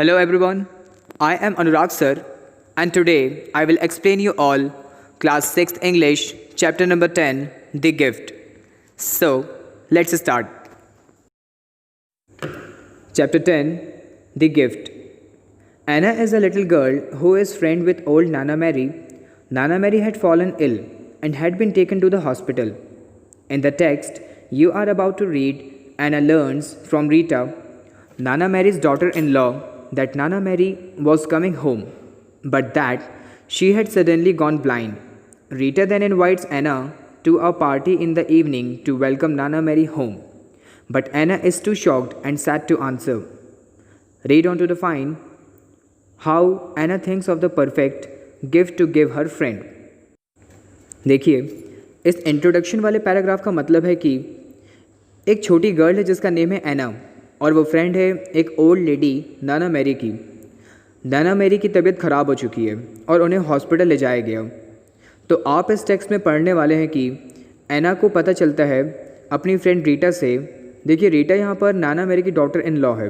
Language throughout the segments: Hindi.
Hello everyone, I am Anurag sir and today I will explain you all class 6th English chapter number 10 The Gift. So let's start. Chapter 10 The Gift. Anna is a little girl who is friend with old Nana Mary. Nana Mary had fallen ill and had been taken to the hospital. In the text you are about to read, Anna learns from Rita, Nana Mary's daughter-in-law, that Nana Mary was coming home, but that she had suddenly gone blind. Rita then invites Anna to a party in the evening to welcome Nana Mary home. But Anna is too shocked and sad to answer. Read on to define how Anna thinks of the perfect gift to give her friend. देखिए, इस इंट्रोडक्शन वाले पैराग्राफ का मतलब है कि एक छोटी गर्ल है जिसका नेम है एना और वो फ्रेंड है एक ओल्ड लेडी नाना मैरी की। नाना मैरी की तबीयत ख़राब हो चुकी है और उन्हें हॉस्पिटल ले जाया गया। तो आप इस टेक्स्ट में पढ़ने वाले हैं कि एना को पता चलता है अपनी फ्रेंड रीटा से। देखिए, रीटा यहाँ पर नाना मैरी की डॉटर इन लॉ है।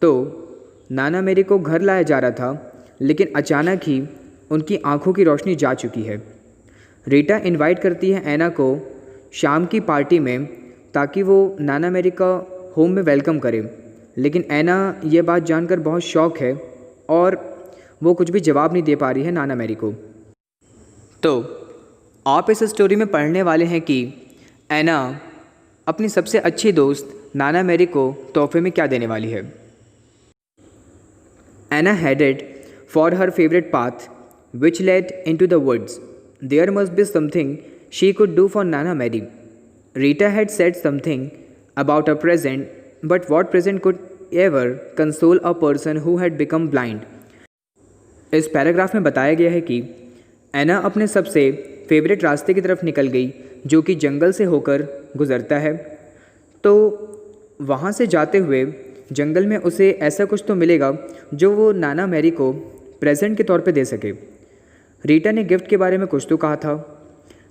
तो नाना मैरी को घर लाया जा रहा था, लेकिन अचानक ही उनकी आंखों की रोशनी जा चुकी है। रीटा इनवाइट करती है एना को शाम की पार्टी में ताकि वो नाना मैरी का होम में वेलकम करे, लेकिन एना ये बात जानकर बहुत शॉक है और वो कुछ भी जवाब नहीं दे पा रही है नाना मैरी को। तो आप इस स्टोरी में पढ़ने वाले हैं कि एना अपनी सबसे अच्छी दोस्त नाना मैरी को तोहफे में क्या देने वाली है। एना headed for her favorite path, which led into the woods. There must be something she could do for Nana Mary. Rita had said something about a present, but what present could ever console a person who had become blind? इस पैराग्राफ में बताया गया है कि एना अपने सबसे फेवरेट रास्ते की तरफ निकल गई जो कि जंगल से होकर गुज़रता है। तो वहाँ से जाते हुए जंगल में उसे ऐसा कुछ तो मिलेगा जो वो नाना मैरी को प्रेजेंट के तौर पे दे सके। रीटा ने गिफ्ट के बारे में कुछ तो कहा था,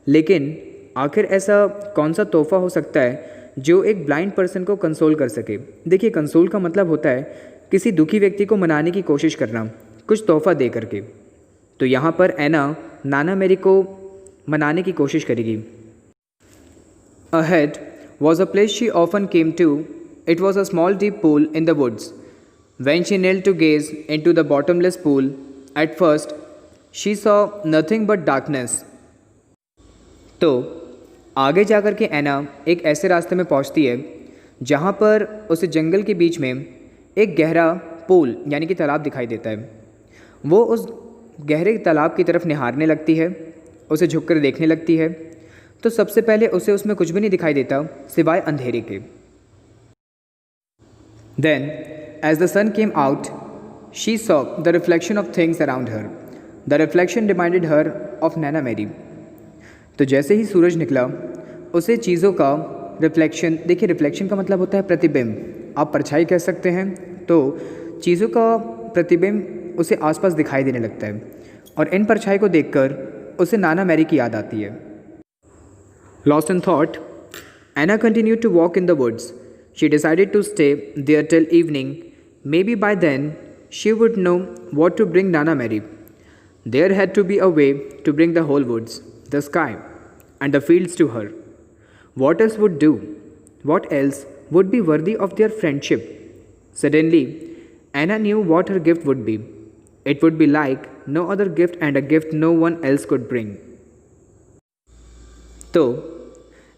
लेकिन आखिर ऐसा कौन सा तोहफ़ा हो सकता है जो एक ब्लाइंड पर्सन को कंसोल कर सके। देखिए, कंसोल का मतलब होता है किसी दुखी व्यक्ति को मनाने की कोशिश करना, कुछ तोहफ़ा दे करके। तो यहाँ पर एना नाना मैरी को मनाने की कोशिश करेगी। Ahead was a place she often came to. It was a small deep pool in the woods. When she knelt to gaze into the bottomless pool, at first she saw nothing but darkness. तो आगे जाकर के एना एक ऐसे रास्ते में पहुंचती है जहां पर उसे जंगल के बीच में एक गहरा पूल यानी कि तालाब दिखाई देता है। वो उस गहरे तालाब की तरफ निहारने लगती है, उसे झुककर देखने लगती है। तो सबसे पहले उसे उसमें कुछ भी नहीं दिखाई देता सिवाय अंधेरे के। Then, as the sun came out, she saw the reflection of things around her. The reflection reminded her of Nana Mary. तो जैसे ही सूरज निकला उसे चीज़ों का रिफ्लेक्शन, देखिए रिफ्लेक्शन का मतलब होता है प्रतिबिंब, आप परछाई कह सकते हैं। तो चीज़ों का प्रतिबिंब उसे आसपास दिखाई देने लगता है और इन परछाई को देखकर उसे नाना मैरी की याद आती है। Lost in thought, Anna continued to walk in the woods. She decided to stay there till evening. Maybe by then she would know what to bring Nana Mary. There had to be a way to bring the whole woods, the sky, and the fields to her. What else would do? What else would be worthy of their friendship? Suddenly, Anna knew what her gift would be. It would be like no other gift and a gift no one else could bring. तो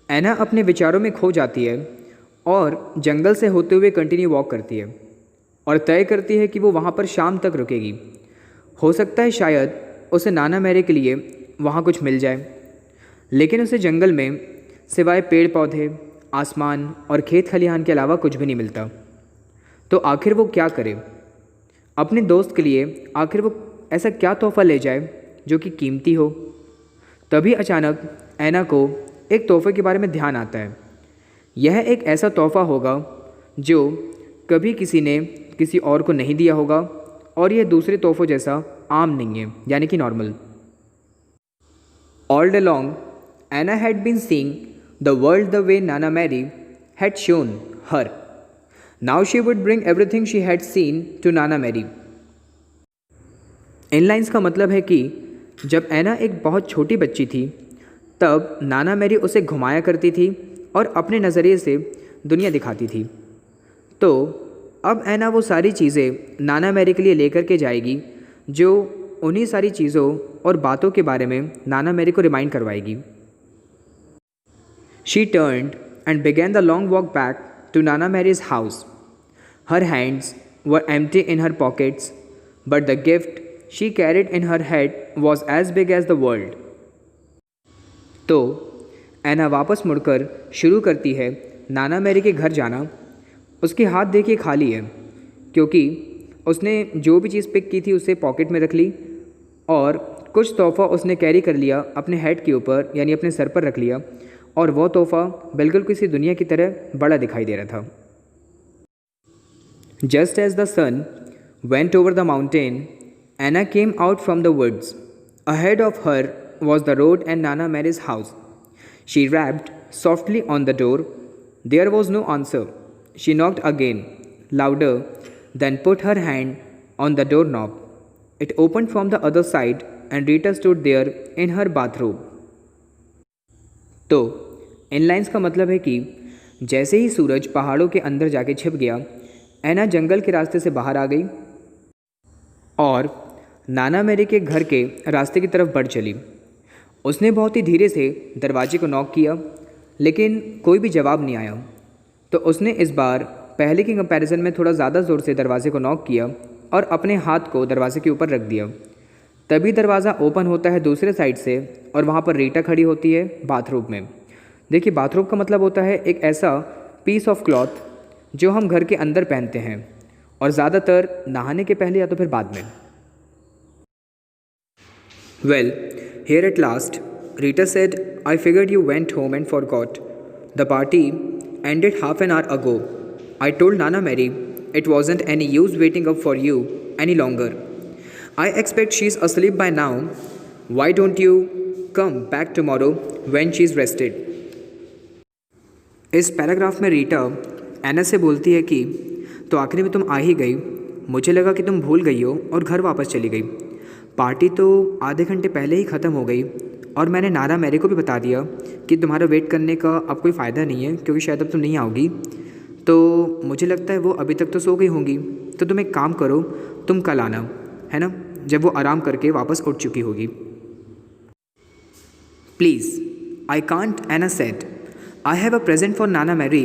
एना अपने विचारों में खो जाती है और जंगल से होते हुए कंटिन्यू वॉक करती है और तय करती है कि वो वहाँ पर शाम तक रुकेगी। हो सकता है शायद उसे नाना मैरी के लिए वहाँ कुछ मिल जाए, लेकिन उसे जंगल में सिवाय पेड़ पौधे, आसमान और खेत खलिहान के अलावा कुछ भी नहीं मिलता। तो आखिर वो क्या करे? अपने दोस्त के लिए आखिर वो ऐसा क्या तोहफ़ा ले जाए जो कि कीमती हो? तभी अचानक एना को एक तोहफ़े के बारे में ध्यान आता है। यह एक ऐसा तोहफ़ा होगा जो कभी किसी ने किसी और को नहीं दिया होगा और यह दूसरे तोहफ़ों जैसा आम नहीं है, यानी कि normal. All along, Anna had been seeing the world the way Nana Mary had shown her. Now she would bring everything she had seen to Nana Mary. In lines का मतलब है कि जब एना एक बहुत छोटी बच्ची थी तब नाना मैरी उसे घुमाया करती थी और अपने नज़रिए से दुनिया दिखाती थी। तो अब एना वो सारी चीज़ें नाना मैरी के लिए लेकर के जाएगी जो उन्हीं सारी चीज़ों और बातों के बारे में नाना मैरी को रिमाइंड करवाएगी। She turned and began the long walk back to Nana Mary's house. Her hands were empty in her pockets, but the gift she carried in her head was as big as the world. तो एना वापस मुड़कर शुरू करती है नाना मैरी के घर जाना। उसके हाथ देखिए खाली है क्योंकि उसने जो भी चीज़ पिक की थी उसे पॉकेट में रख ली और कुछ तोहफ़ा उसने कैरी कर लिया अपने हेड के ऊपर यानी अपने सर पर रख लिया और वो तोहफ़ा बिल्कुल किसी दुनिया की तरह बड़ा दिखाई दे रहा था। Just as the sun went over the mountain Anna came out from the woods. Ahead of her was the road and Nana Mary's house. She rapped softly on the door. There was no answer. She knocked again louder then put her hand on the doorknob. It opened from the other side and Rita stood there in her bathrobe. तो इन लाइन्स का मतलब है कि जैसे ही सूरज पहाड़ों के अंदर जाके छिप गया एना जंगल के रास्ते से बाहर आ गई और नाना मैरी के घर के रास्ते की तरफ बढ़ चली। उसने बहुत ही धीरे से दरवाजे को नॉक किया लेकिन कोई भी जवाब नहीं आया। तो उसने इस बार पहले की कंपैरिजन में थोड़ा ज़्यादा ज़ोर से दरवाजे को नॉक किया और अपने हाथ को दरवाजे के ऊपर रख दिया। तभी दरवाज़ा ओपन होता है दूसरे साइड से और वहाँ पर रीटा खड़ी होती है बाथरूम में। देखिए बाथरूम का मतलब होता है एक ऐसा पीस ऑफ क्लॉथ जो हम घर के अंदर पहनते हैं और ज़्यादातर नहाने के पहले या तो फिर बाद में। Well here at last Rita said I figured you went home and forgot the party ended half an hour ago. I told Nana Mary it wasn't any use waiting up for you any longer. I expect she's asleep by now. Why don't you come back tomorrow when she's rested? इस पैराग्राफ में रीटा एना से बोलती है कि तो आखिरी में तुम आ ही गई। मुझे लगा कि तुम भूल गई हो और घर वापस चली गई। पार्टी तो आधे घंटे पहले ही ख़त्म हो गई और मैंने नाना मैरी को भी बता दिया कि तुम्हारा वेट करने का अब कोई फ़ायदा नहीं है क्योंकि शायद अब तुम नहीं आओगी। तो मुझे लगता है वो अभी तक तो सो गई होंगी। तो तुम एक काम करो, तुम कल आना, है ना, जब वो आराम करके वापस उठ चुकी होगी। Please I can't, Anna said. I have a present for Nana Mary.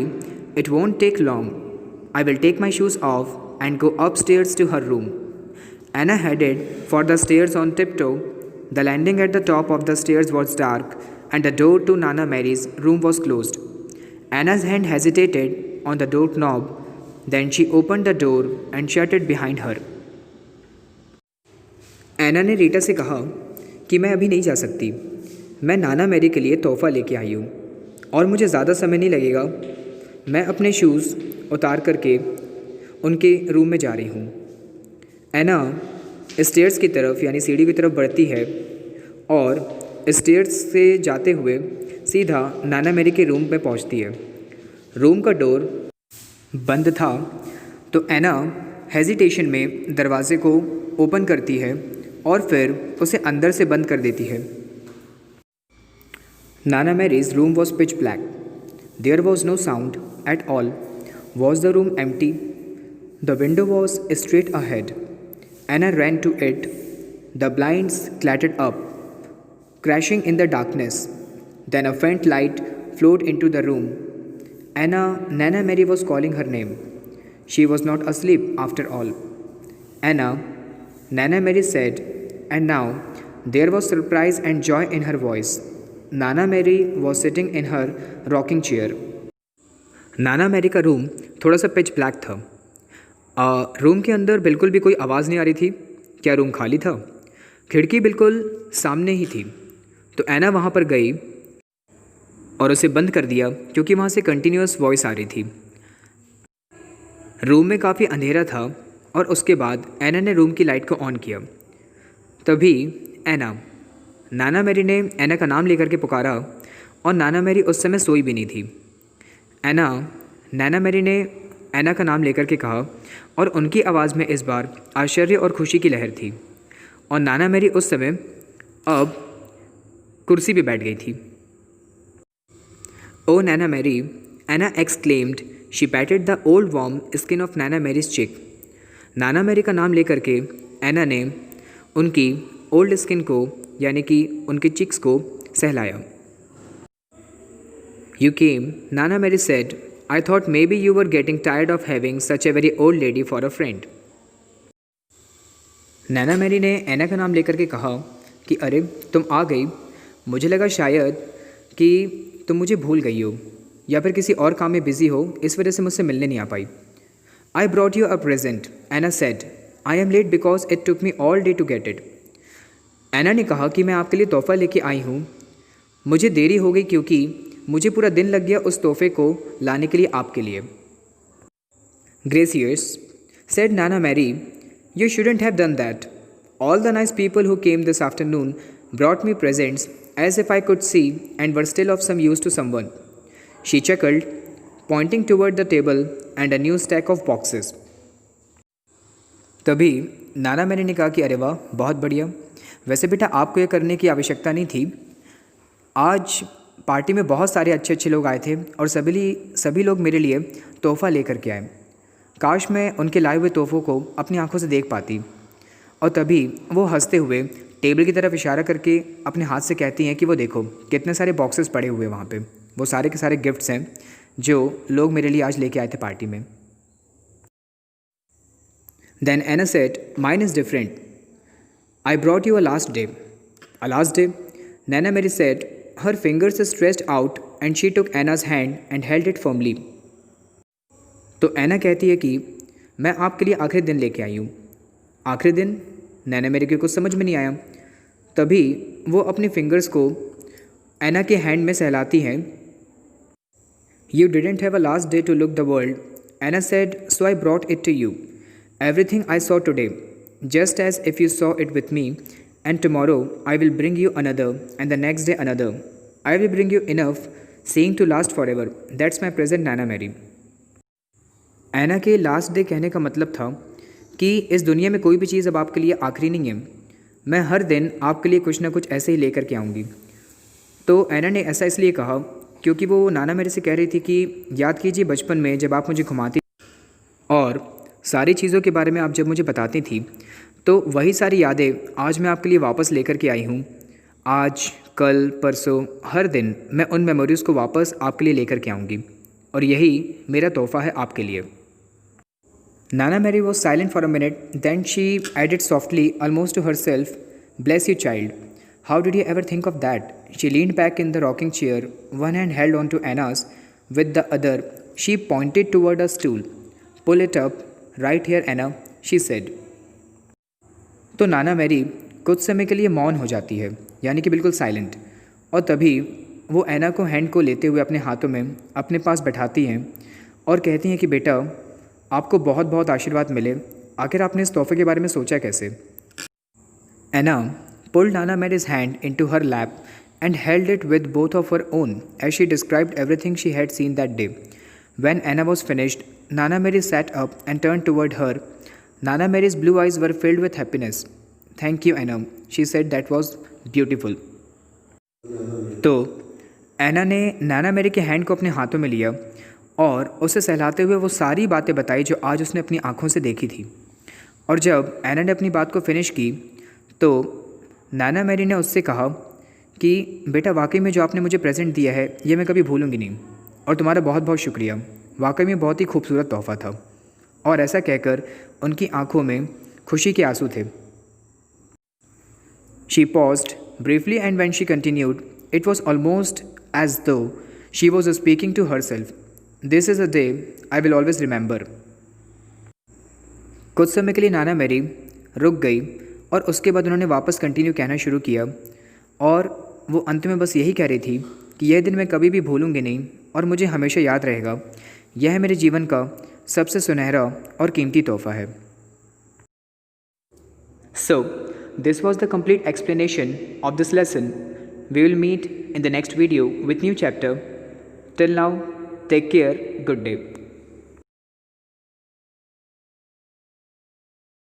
It won't take long. I will take my shoes off and go upstairs to her room. Anna headed for the stairs on tiptoe. The landing at the top of the stairs was dark and the door to Nana Mary's room was closed. Anna's hand hesitated on the door knob, then she opened the door and shut it behind her. एना ने रीटा से कहा कि मैं अभी नहीं जा सकती। मैं नाना मैरी के लिए तोहफ़ा लेके आई हूँ और मुझे ज़्यादा समय नहीं लगेगा। मैं अपने शूज़ उतार करके उनके रूम में जा रही हूँ। एना स्टेयर्स की तरफ यानी सीढ़ी की तरफ बढ़ती है और स्टेयर्स से जाते हुए सीधा नाना मैरी के रूम में पहुँचती है। रूम का डोर बंद था तो एना हेजिटेशन में दरवाजे को ओपन करती है और फिर उसे अंदर से बंद कर देती है। Nana Mary's room was pitch black. There was no sound at all. Was the room empty? The window was straight ahead. Anna ran to it. The blinds clattered up, crashing in the darkness. Then a faint light flowed into the room. Nana Mary was calling her name. She was not asleep after all. Anna, Nana Mary said, and now there was surprise and joy in her voice. Nana Mary was sitting in her rocking chair. Nana Mary का रूम थोड़ा सा पिच ब्लैक था। रूम के अंदर बिल्कुल भी कोई आवाज़ नहीं आ रही थी। क्या रूम खाली था? खिड़की बिल्कुल सामने ही थी। तो एना वहाँ पर गई और उसे बंद कर दिया क्योंकि वहाँ से कंटिन्यूअस वॉइस आ रही थी। रूम में काफ़ी अंधेरा था और उसके बाद एना ने रूम की लाइट को ऑन किया। तभी नाना मैरी ने एना का नाम लेकर के पुकारा और नाना मैरी उस समय सोई भी नहीं थी। नाना मैरी ने एना का नाम लेकर के कहा और उनकी आवाज़ में इस बार आश्चर्य और खुशी की लहर थी। और नाना मैरी उस समय अब कुर्सी पे बैठ गई थी। Oh Nana Mary, Anna exclaimed. She patted the old warm skin of Nana Mary's cheek. Nana Mary का नाम लेकर के एना ने उनकी ओल्ड स्किन को यानी कि उनके चिक्स को सहलाया। You came, Nana Mary said. I thought maybe you were getting tired of having such a very old lady for a friend. Nana Mary ने एना का नाम लेकर के कहा कि अरे तुम आ गई, मुझे लगा शायद कि तुम मुझे भूल गई हो या फिर किसी और काम में बिजी हो, इस वजह से मुझसे मिलने नहीं आ पाई। I brought you a present, Anna said. I am late because it took me all day to get it. Anna ने कहा कि मैं आपके लिए तोहफा लेके आई हूँ, मुझे देरी हो गई क्योंकि मुझे पूरा दिन लग गया उस तोहफे को लाने के लिए आपके लिए। Gracious, said Nana Mary, you shouldn't have done that. All the nice people who came this afternoon brought me presents as if I could see and were still of some use to someone. She chuckled, pointing toward the table and a new stack of boxes. तभी नाना मैरी ने कहा कि अरे वाह, बहुत बढ़िया। वैसे बेटा आपको ये करने की आवश्यकता नहीं थी। आज पार्टी में बहुत सारे अच्छे अच्छे लोग आए थे और सभी लोग मेरे लिए तोहफ़ा लेकर के आए। काश मैं उनके लाए हुए तोहफ़ों को अपनी आंखों से देख पाती। और तभी वो हंसते हुए टेबल की तरफ इशारा करके अपने हाथ से कहती हैं कि वो देखो कितने सारे बॉक्सेस पड़े हुए वहाँ पे, वो सारे के सारे गिफ्ट्स हैं जो लोग मेरे लिए आज लेके आए थे पार्टी में। Then Anna said, mine is different. I brought you a last day. A last day, Nana Mary said, her fingers stretched out and she took Anna's hand and held it firmly. तो एना कहती है कि मैं आपके लिए आखिरी दिन लेके आई हूँ। आखिरी दिन? नैना मैरी को कुछ समझ में नहीं आया। तभी वो अपनी फिंगर्स को एना के हैंड में सहलाती हैं। You didn't have a last day to look the world, Anna said, so I brought it to you. Everything I saw today, just as if you saw it with me, and tomorrow I will bring you another and the next day another. I will bring you enough seeing to last forever. That's my present Nana Mary. Anna के लास्ट डे कहने का मतलब था कि इस दुनिया में कोई भी चीज़ अब आपके लिए आखिरी नहीं है। मैं हर दिन आपके लिए कुछ ना कुछ ऐसे ही लेकर के आऊँगी। तो एना ने ऐसा इसलिए कहा क्योंकि वो नाना मेरे से कह रही थी कि याद कीजिए बचपन में जब आप मुझे घुमाती और सारी चीज़ों के बारे में आप जब मुझे बताती थी, तो वही सारी यादें आज मैं आपके लिए वापस लेकर के आई हूँ। आज, कल, परसों, हर दिन मैं उन मेमोरीज़ को वापस आपके लिए लेकर के आऊँगी और यही मेरा तोहफ़ा है आपके लिए। Nana Mary was silent for a minute, then she added softly, almost to herself, bless you, child. How did you ever think of that? She leaned back in the rocking chair, one hand held onto Anna's. With the other, she pointed toward a stool. Pull it up, right here, Anna, she said. तो नाना मैरी कुछ समय के लिए मौन हो जाती है, यानी कि बिल्कुल साइलेंट। और तभी वो एना को हैंड को लेते हुए अपने हाथों में अपने पास बैठाती हैं और कहती हैं कि बेटा आपको बहुत बहुत आशीर्वाद मिले। आखिर आपने इस तोहफे के बारे में सोचा कैसे? एना pulled Nana Mary's hand into her lap and held it with both of her own as she described everything she had seen that day. When Anna was finished, Nana Mary sat up and turned toward her. Nana Mary's blue eyes were filled with happiness. Thank you, Anna, she said. That was beautiful. तो एना ने नाना मैरी के हैंड को अपने हाथों में लिया और उसे सहलाते हुए वो सारी बातें बताई जो आज उसने अपनी आँखों से देखी थी। और जब एना ने अपनी बात को फिनिश की तो नाना मैरी ने उससे कहा कि बेटा वाकई में जो आपने मुझे प्रेजेंट दिया है ये मैं कभी भूलूंगी नहीं और तुम्हारा बहुत बहुत शुक्रिया। वाकई में बहुत ही खूबसूरत तोहफ़ा था। और ऐसा कहकर उनकी आंखों में खुशी के आंसू थे। She paused briefly and when she continued, it was almost as though she was speaking to herself. This is a day I will always remember. कुछ समय के लिए नाना मैरी रुक गई और उसके बाद उन्होंने वापस कंटिन्यू कहना शुरू किया और वो अंत में बस यही कह रही थी कि यह दिन मैं कभी भी भूलूंगी नहीं और मुझे हमेशा याद रहेगा। यह मेरे जीवन का सबसे सुनहरा और कीमती तोहफ़ा है। So, this was the complete explanation of this lesson. We will meet in the next video with new chapter. Till now, take care. Good day.